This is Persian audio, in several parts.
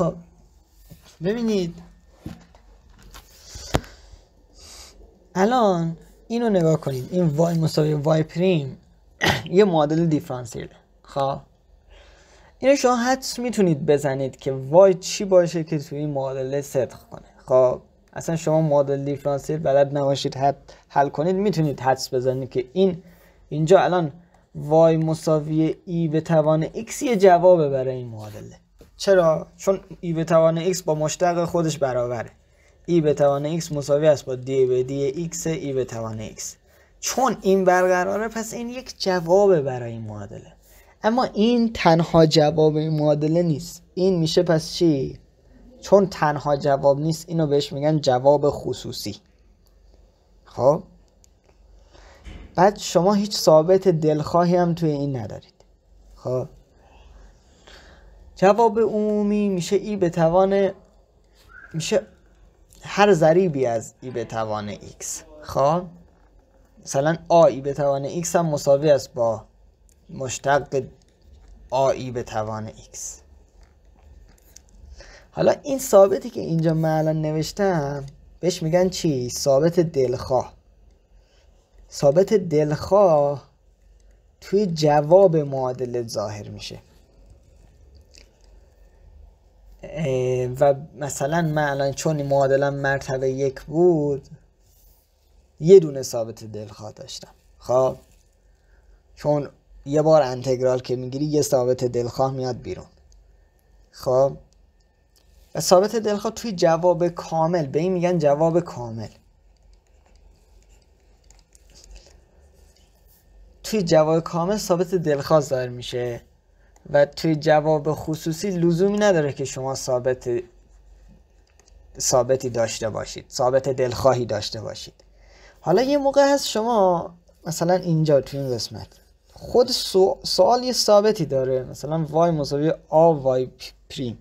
خب ببینید الان اینو نگاه کنید، این وای مساوی وای پریم یه معادله دیفرانسیله. خب اینو شما حدس میتونید بزنید که وای چی باشه که توی این معادله صدق کنه. خب اصلا شما معادله دیفرانسیل بلد نباشید حل کنید، میتونید حدس بزنید که اینجا الان وای مساوی ای به توان x یه جوابه برای این معادله. چرا؟ چون ای به توان x با مشتق خودش برابره. ای به توان x مساوی است با دی به دی x ای به توان x. چون این برقراره پس این یک جوابه برای این معادله. اما این تنها جواب این معادله نیست. این میشه پس چی؟ چون تنها جواب نیست اینو بهش میگن جواب خصوصی. خب بعد شما هیچ ثابت دلخواهی هم توی این ندارید. خب جواب عمومی میشه ای به توان، میشه هر ضریبی از ای به توان x. خب مثلا ای به توان x هم مساوی است با مشتق ای به توان x. حالا این ثابتی که اینجا من الان نوشتم بهش میگن چی؟ ثابت دلخواه. ثابت دلخواه توی جواب معادله ظاهر میشه. و مثلا من الان چون این معادلم مرتبه 1 بود یه دونه ثابت دلخواه داشتم. خب چون یه بار انتگرال که میگیری یه ثابت دلخواه میاد بیرون. خب و ثابت دلخواه توی جواب کامل، به این میگن جواب کامل. توی جواب کامل ثابت دلخواه ظاهر میشه و توی جواب خصوصی لزومی نداره که شما ثابتی داشته باشید، ثابت دلخواهی داشته باشید. حالا یه موقع هست شما مثلا اینجا توی این قسمت خود سوال یه ثابتی داره، مثلا وای مساوی آ وای پریم.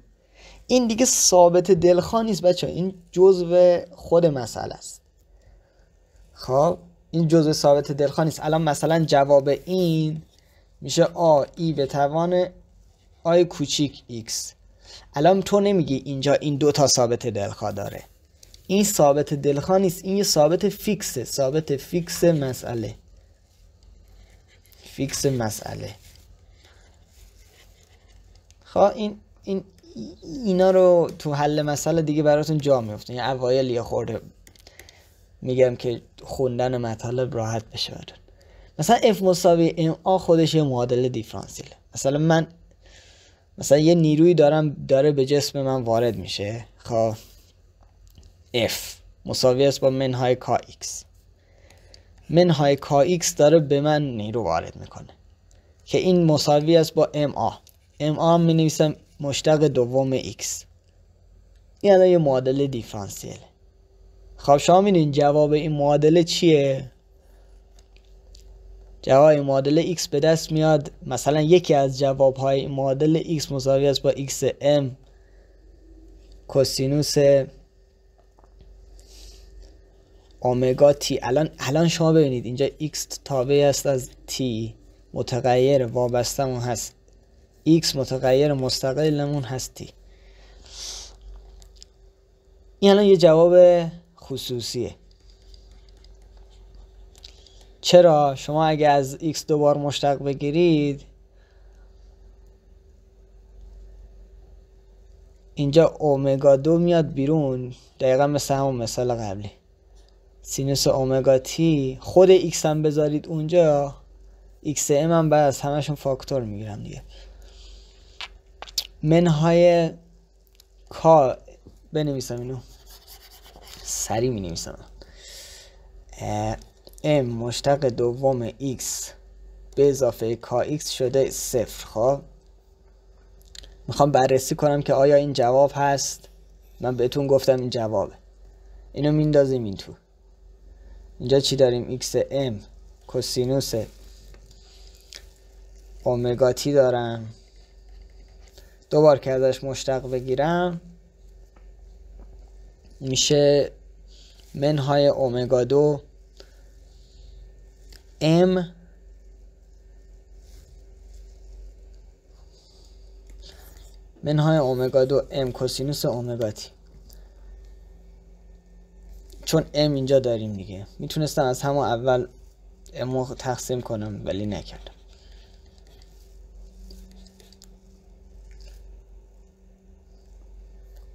این دیگه ثابت دلخواه نیست بچه، این جزء خود مسئله است. خب این جزء ثابت دلخواه نیست. الان مثلا جواب این میشه ای به توان آی کوچیک x. الان تو نمیگی اینجا این دو تا ثابت دلخواه داره، این ثابت دلخواه نیست، این یه ثابت فیکسه، ثابت فیکس مسئله، فیکس مسئله. خب اینا رو تو حل مسئله دیگه براتون جا میفته. یعنی اوایل یه خورده میگم که خوندن مطالب راحت بشه براتون. مثلا f مساوی ام آ خودش یه معادله دیفرانسیله. مثلا یه نیروی داره به جسم من وارد میشه. خب f مساوی است با منهای کا x. منهای کا x داره به من نیرو وارد میکنه که این مساوی است با ام آ. ام آ می نویسم مشتق دوم x. این الان یه معادله دیفرانسیله. خب شما میدونین جواب این معادله چیه؟ جواب این معادله x به دست میاد. مثلا یکی از جوابهای این معادله x مساوی است با x m کوسینوس اومگا t. الان شما ببینید اینجا x تابع است از t، متغیر وابستمون هست x، متغیر مستقلمون هست t. این الان یه جواب خصوصیه. چرا؟ شما اگه از x دوبار مشتق بگیرید اینجا اومگا 2 میاد بیرون، دقیقا مثل همون مثال قبلی. سینوس اومگا تی خود x هم بذارید اونجا، x ام هم بعد از همشون فاکتور میگیرم دیگه. منهای کا بنویسم، اینو سری می نویسم. m مشتق دوم x به اضافه کا x شده 0. خب میخوام بررسی کنم که آیا این جواب هست. من بهتون گفتم این جوابه. اینو میندازیم این تو. اینجا چی داریم؟ x m کوسینوس اومگا تی دارم. دوبار که ازش مشتق بگیرم میشه منهای اومگا 2 m منهای اومگا 2 ام کوسینوس اومگا تی. چون ام اینجا داریم دیگه، میتونستم از همون اول ام رو تقسیم کنم ولی نکردم.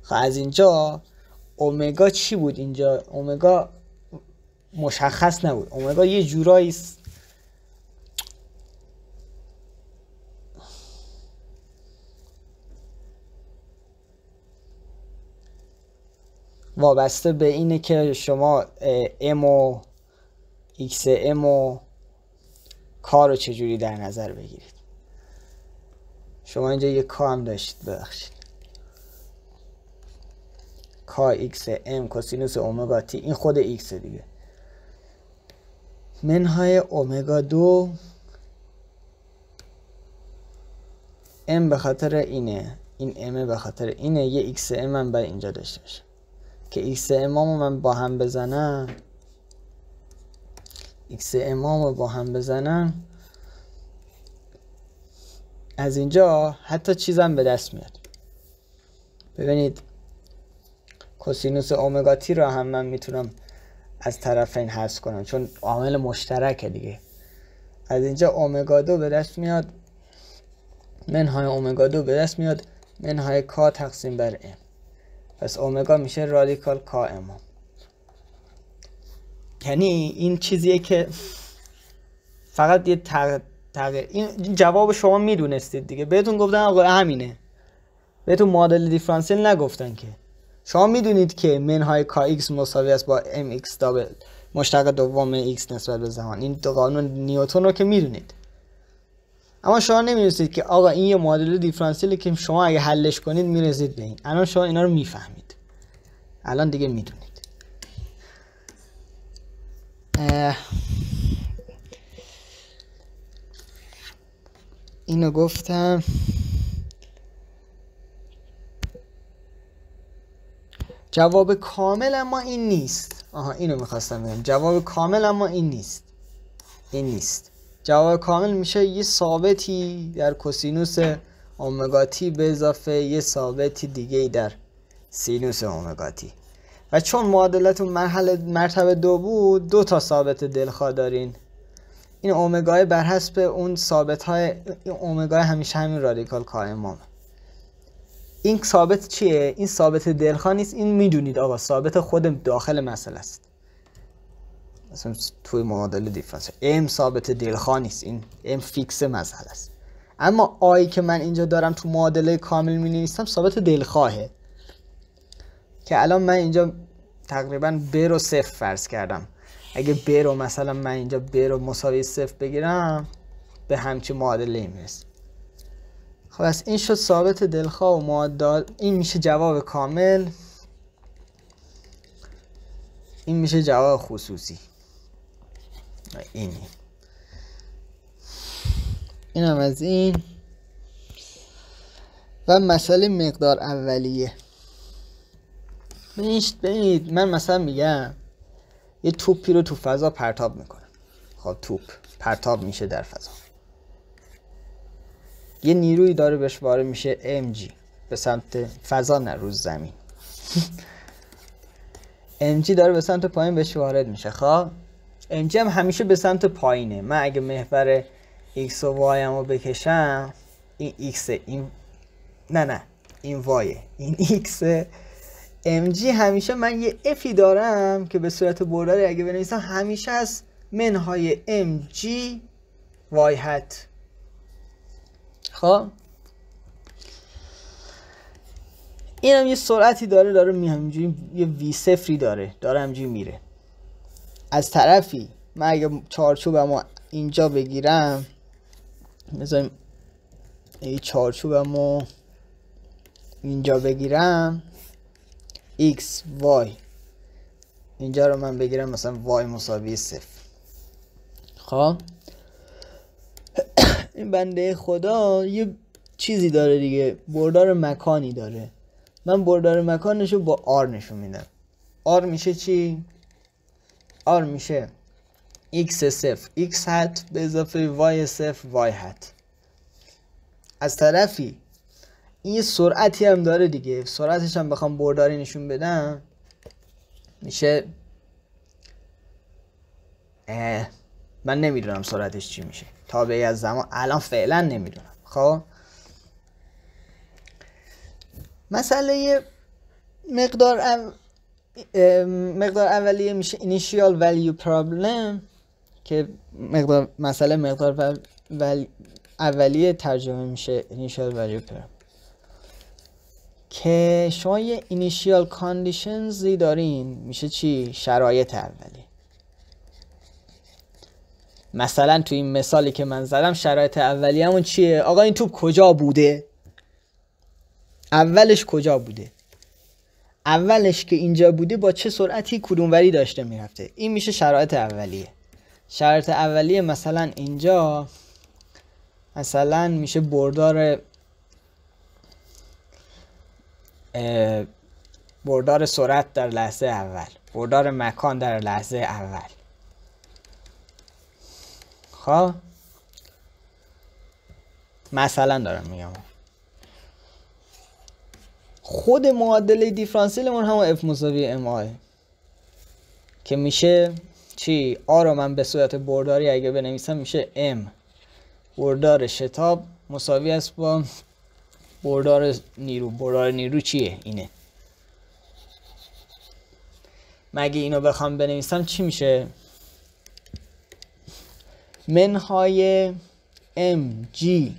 خب از اینجا اومگا چی بود؟ اینجا اومگا مشخص نبود، اومگا یه جورایی وابسته به اینه که شما ام و ایکس ام و کا رو چجوری در نظر بگیرید. شما اینجا یه کا هم داشتید، ببخشید، کا ایکس ام کوسینوس اومگا تی، این خود ایکس دیگه، منهای اومگا 2 ام به خاطر اینه، این ام به خاطر اینه، یه ایکس ام هم باید اینجا داشته باشه که ایکس امامو من با هم بزنم، ایکس امامو با هم بزنم از اینجا حتی چیزم به دست میاد. ببینید کوسینوس اومگا تی رو هم من میتونم از طرفین حذف کنم چون عامل مشترکه دیگه. از اینجا اومگا 2 به دست میاد، منهای اومگا 2 به دست میاد، منهای کا تقسیم بر ام، پس اومگا میشه رادیکال کا ام. یعنی این چیزیه که فقط یه تغییر، این جواب شما میدونستید دیگه، بهتون گفتن آقا همینه، بهتون معادله دیفرانسیل نگفتن که. شما میدونید که منهای کا ایکس مساوی است با ام ایکس دابل مشتق دوم ایکس نسبت به زمان، این دو قانون نیوتن رو که میدونید، اما شما نمیدونید که آقا این یه معادله دیفرانسیله که شما اگه حلش کنید میرسید به این. الان شما اینا رو میفهمید، الان دیگه میدونید. اینو گفتم. جواب کامل اما این نیست. اینو میخواستم بگم، جواب کامل اما این نیست، این نیست. جواب کامل میشه یه ثابتی در کوسینوس اومگا تی به اضافه یه ثابتی دیگه در سینوس اومگا تی. و چون معادلتون مرتبه 2 بود، 2 تا ثابت دلخواه دارین. این اومگای بر حسب اون ثابت های، این اومگای همیشه همین رادیکال کا امامه. این ثابت چیه؟ این ثابت دلخواه نیست، این میدونید آقا ثابت خود داخل مسئله است، مثلا توی معادله دیفرانسیل ام ثابت دلخواه نیست، این ام فیکس مسئله است. اما آی که من اینجا دارم تو معادله کامل می نویسم ثابت دلخواهه که الان من اینجا تقریبا ب رو 0 فرض کردم. اگه ب رو مثلا من اینجا ب رو مساوی 0 بگیرم به همچین معادله میرسه. خب از این شد ثابت دلخواه و معادل، این میشه جواب کامل، این میشه جواب خصوصی. اینم از این. و مسئله مقدار اولیه. ببینید من مثلا میگم یه توپی رو تو فضا پرتاب میکنم. خب توپ پرتاب میشه در فضا، یه نیروی داره بهش وارد میشه mg به سمت فضا، نه روز زمین mg داره به سمت پایین بهش وارد میشه. خب mg هم همیشه به سمت پایینه. من اگه محور x و y رو بکشم، این x این نه این y این x mg همیشه من یه fی دارم که به صورت برداری اگه بنویسم همیشه از منهای mg y هت. خب این هم یه سرعتی داره همینجوری یه وی صفری داره همینجوری میره. از طرفی من اگه چارچوبمو اینجا بگیرم، بذاریم این چارچوبمو اینجا بگیرم، x y اینجا رو من بگیرم مثلا y مساوی 0. خب این بنده خدا یه چیزی داره دیگه، بردار مکانی داره. من بردار مکانشو با r نشون میدم. r میشه چی؟ r میشه x 0 x هت به اضافه y 0 y هت. از طرفی این سرعتی هم داره دیگه، سرعتش هم بخوام برداری نشون بدم میشه من نمیدونم سرعتش چی میشه تابعی از زمان، الان فعلا نمیدونم. خب مسئله مقدار اولیه میشه initial value problem که مقدار اولیه ترجمه میشه initial value problem که شما یه initial conditions دارین میشه چی؟ شرایط اولیه. مثلا تو این مثالی که من زدم شرایط اولیه‌مون چیه؟ آقا این توپ کجا بوده؟ اولش کجا بوده؟ اولش که اینجا بوده با چه سرعتی کدوموری داشته میرفته؟ این میشه شرایط اولیه. شرایط اولیه مثلا اینجا مثلا میشه بردار سرعت در لحظه اول، بردار مکان در لحظه اول. خب مثلا دارم میگم خود معادله دیفرانسیلمون همون اف مساوی ام آی که میشه چی؟ آ رو من به صورت برداری اگه بنویسم میشه ام بردار شتاب مساوی است با بردار نیرو. بردار نیرو چیه؟ اینه. مگه اینو بخوام بنویسم چی میشه؟ منهای ام جی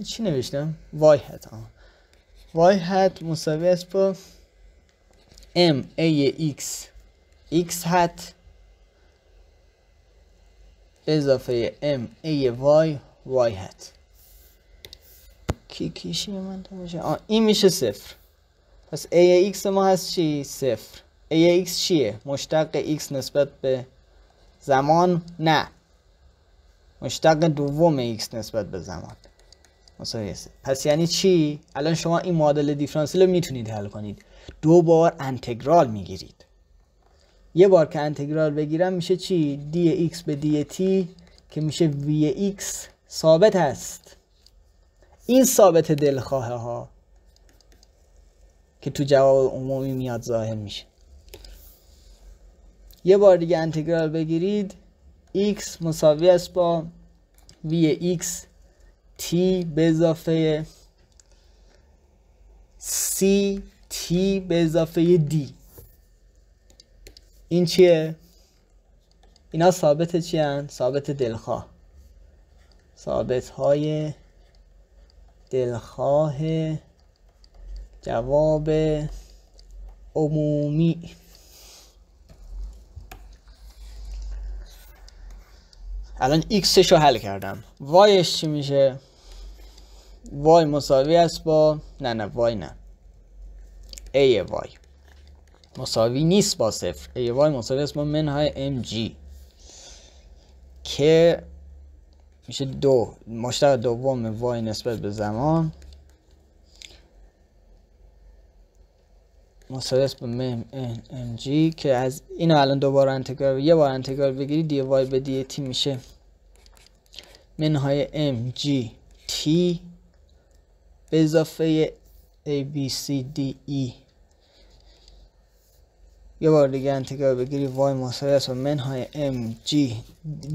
چی نوشتم؟ وای هت وای هت مساوی است با ام ای ایکس ایکس هت اضافه ام ای وای وای هت. کیشی من تو میشه این میشه صفر. پس ای ایکس ما هست چی؟ صفر. ای ایکس چیه؟ مشتق ایکس نسبت به زمان؟ نه، مشتق دوم ایکس نسبت به زمان مساوی صفر. پس یعنی چی؟ الان شما این معادله دیفرانسیل رو میتونید حل کنید. 2 بار انتگرال میگیرید. یه بار که انتگرال بگیرم میشه چی؟ دی ایکس به دی تی که میشه وی ایکس ثابت هست. این ثابت دلخواه ها که تو جواب عمومی میاد ظاهر میشه. یه بار دیگه انتگرال بگیرید x مساوی است با v x t به اضافه c t به اضافه d. این چیه؟ اینا ثابت چی هن؟ ثابت دلخواه. ثابت های دلخواه جواب عمومی. الان x رو حل کردم. y چی میشه؟ y مساوی است با نه y نه a y مساوی نیست با صفر. a y مساوی است با منهای mg که میشه 2 مشتق دوم y نسبت به زمان مساوی است با mg که از اینو الان دوباره انتگرال یه بار انتگرال بگیری دی وای به دی تی میشه منهای mg t به اضافه a b c d e. یه بار دیگه انتگرال بگیری y مساوی است با منهای mg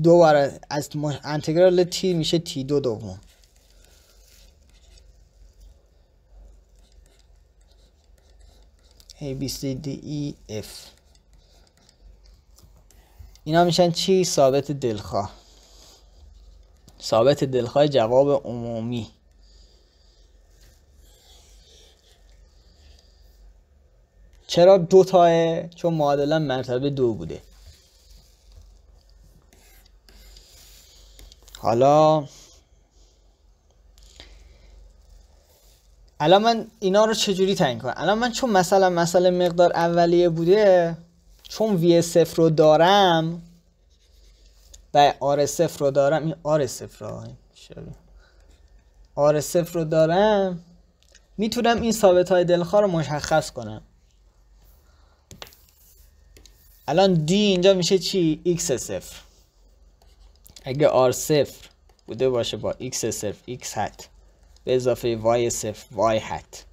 دوباره از انتگرال t میشه t دو دوم A B C D E F. اینا میشن چی؟ ثابت دلخواه. ثابت دلخواه جواب عمومی. چرا 2 تاه؟ چون معادله مرتبه 2 بوده. حالا الان من اینا رو چجوری تعیین کنم؟ الان من چون مثلا مقدار اولیه بوده، چون وی صفر رو دارم و آر صفر رو دارم، این آر صفر رو دارم، میتونم این ثابت های دلخواه رو مشخص کنم. الان دی اینجا میشه چی؟ ایکس صفر. اگه آر صفر بوده باشه با ایکس صفر ایکس هت به اضافه وای صفر وای هت.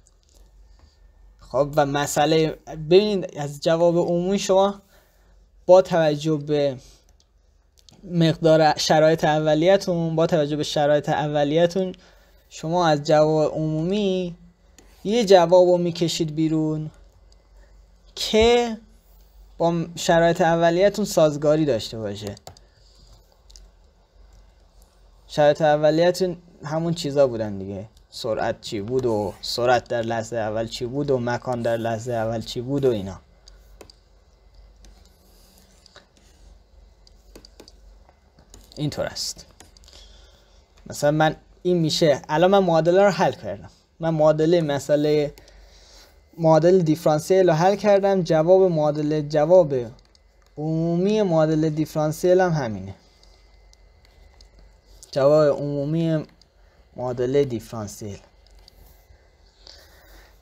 خب و مسئله ببینید از جواب عمومی شما با توجه به مقدار شرایط اولیتون، با توجه به شرایط اولیتون شما از جواب عمومی یه جواب رو میکشید بیرون که با شرایط اولیتون سازگاری داشته باشه. شرایط اولیتون همون چیزا بودن دیگه، سرعت چی بود و سرعت در لحظه اول چی بود و مکان در لحظه اول چی بود و اینا. اینطور است. مثلا من این میشه، الان من معادله رو حل کردم، من معادله دیفرانسیل رو حل کردم، جواب عمومی معادله دیفرانسیل هم همینه. جواب عمومی معادله دیفرانسیل.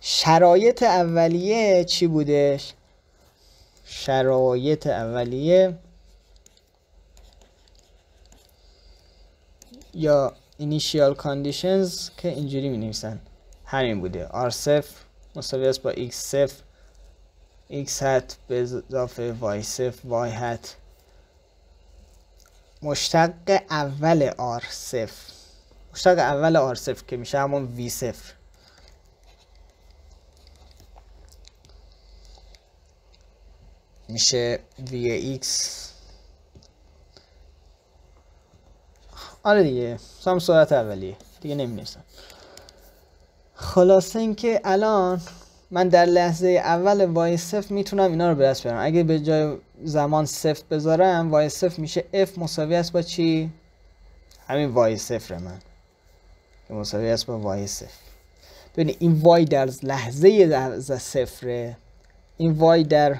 شرایط اولیه چی بودش؟ شرایط اولیه یا initial conditions که اینجوری می نویسن همین بوده. R0 مساوی است با X0 X هت به اضافه Y0 Y هت مشتق اول R0 که میشه همون V0 میشه Vx. آره دیگه هم سرعت اولیه دیگه نمی‌نویسم. خلاصه اینکه الان من در لحظه اول y0 میتونم اینا رو به دست بیارم. اگه به جای زمان صفر بذارم y0 میشه f مساوی است با چی؟ همین y0 من که مساوی است با y0. ببینید این y در لحظه صفره، این y در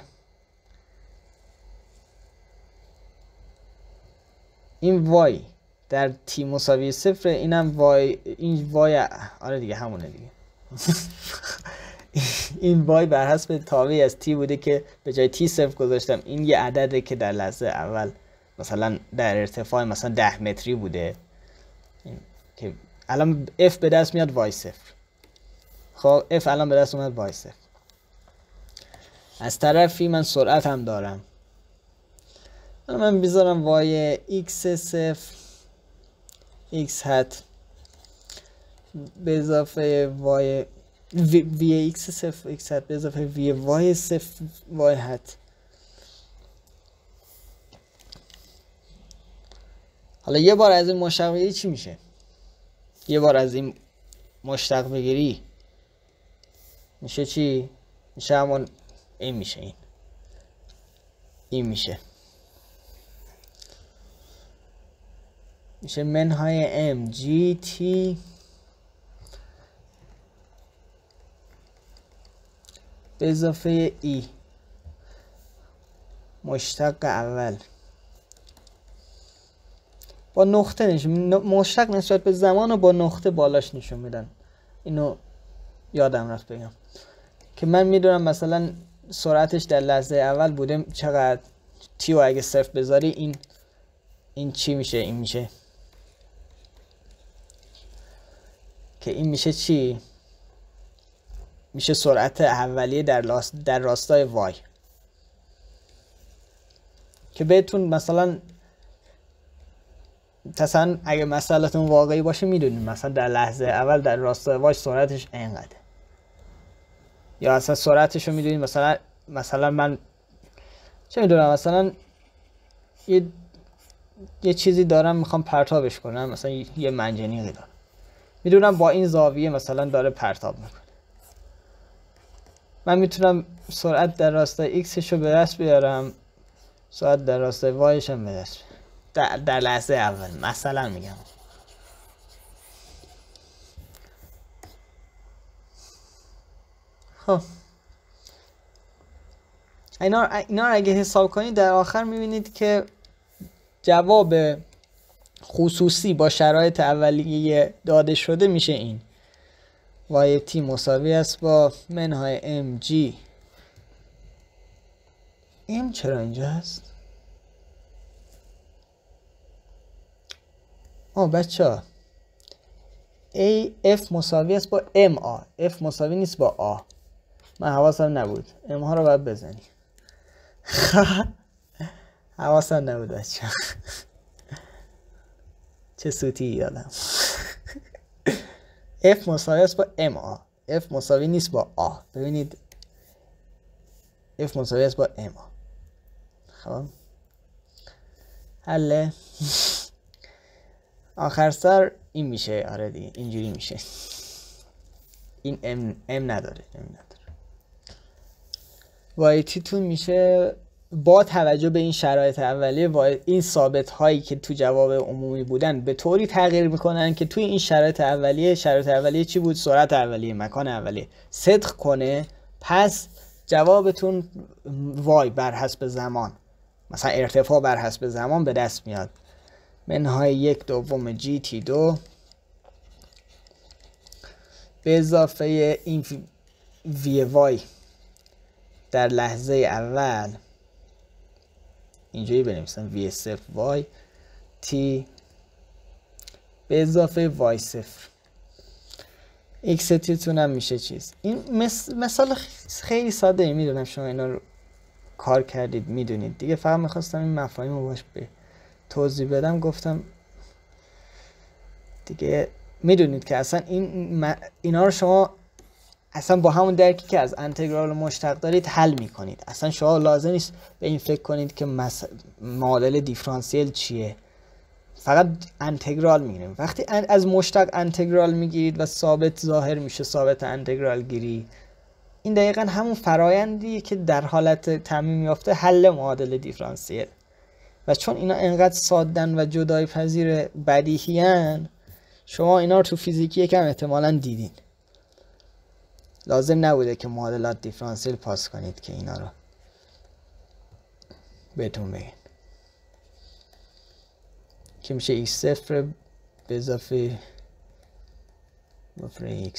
در t مساوی صفر، اینم این وای آره دیگه همونه دیگه این وای بر حسب تابعی از t بوده که به جای t صفر گذاشتم. این یه عدده که در لحظه اول مثلا در ارتفاع مثلا 10 متری بوده که الان f به دست میاد y صفر. خب f الان به دست اومد y صفر. از طرفی من سرعت هم دارم، من بذارم y x صفر x هت به اضافه v x صفر x هت به اضافه v y صفر y هت. حالا یه بار از این مشتق بگیری چی میشه؟ یه بار از این مشتق بگیری میشه چی؟ میشه همون این میشه این میشه منهای m g t به اضافه ای مشتق اول با نقطه مشتق نسبت به زمان و با نقطه بالاش نشون میدن. اینو یادم رفت بگم که من میدونم مثلا سرعتش در لحظه اول بوده چقدر، تی و اگه صفر بذاری این چی میشه؟ این میشه که این میشه چی؟ میشه سرعت اولیه در راستای وای که بهتون مثلا اگه مسئله‌تون واقعی باشه میدونید مثلا در لحظه اول در راستای وای سرعتش اینقدر، یا اصلا سرعتش رو میدونید. مثلا من چه میدونم مثلا یه چیزی دارم میخوام پرتابش کنم، مثلا یه منجنیقی دارم میدونم با این زاویه مثلا داره پرتاب میکنه، من میتونم سرعت در راستای x رو به دست بیارم، سرعت در راستای y هم به دست در لحظه اول مثلا میگم. خب اینا رو اگه حساب کنید در آخر میبینید که جواب خصوصی با شرایط اولیه داده شده میشه این y t مساوی است با منهای m g. m چرا اینجا هست؟ بچه ها F مساوی است با MA. F مساوی نیست با A. من حواسم نبود. M ها رو باید بزنی. حواسم نبود بچه. چه سوتی یادم. F مساوی است با MA. F مساوی نیست با A. ببینید F مساوی است با MA. خب حله. آخر سر این میشه. آره دیگه اینجوری میشه. این M نداره. وایتی تون میشه با توجه به این شرایط اولیه این ثابت هایی که تو جواب عمومی بودن به طوری تغییر میکنن که توی این شرایط اولیه چی بود؟ سرعت اولیه، مکان اولیه صدق کنه. پس جوابتون وای بر حسب زمان، مثلا ارتفاع بر حسب زمان به دست میاد. منهای 1/2 جی تی 2 به اضافه این وی وای در لحظه اول، اینجوری بنویسم وی صفر وای تی به اضافه وای صفر ایکس تی تونم میشه چیز. این مثال خیلی ساده، میدونم شما اینا رو کار کردید میدونید دیگه. فقط میخواستم این مفاهیم رو باش به توضیح بدم. گفتم دیگه میدونید که اصلا اینا رو شما اصلا با همون درکی که از انتگرال و مشتق دارید حل میکنید. اصلا شما لازم نیست به این فکر کنید که معادله دیفرانسیل چیه، فقط انتگرال میگیریم. وقتی از مشتق انتگرال میگیرید و ثابت ظاهر میشه، ثابت انتگرال گیری، این دقیقا همون فرایندیه که در حالت تعمیم یافته حل معادله دیفرانسیل. و چون اینا انقدر سادن و جدای پذیر بدیهیان، شما اینا رو تو فیزیکی یکم احتمالاً دیدین. لازم نبوده که معادلات دیفرانسیل پاس کنید که اینا رو بهتون بگن. که میشه x0 به اضافه x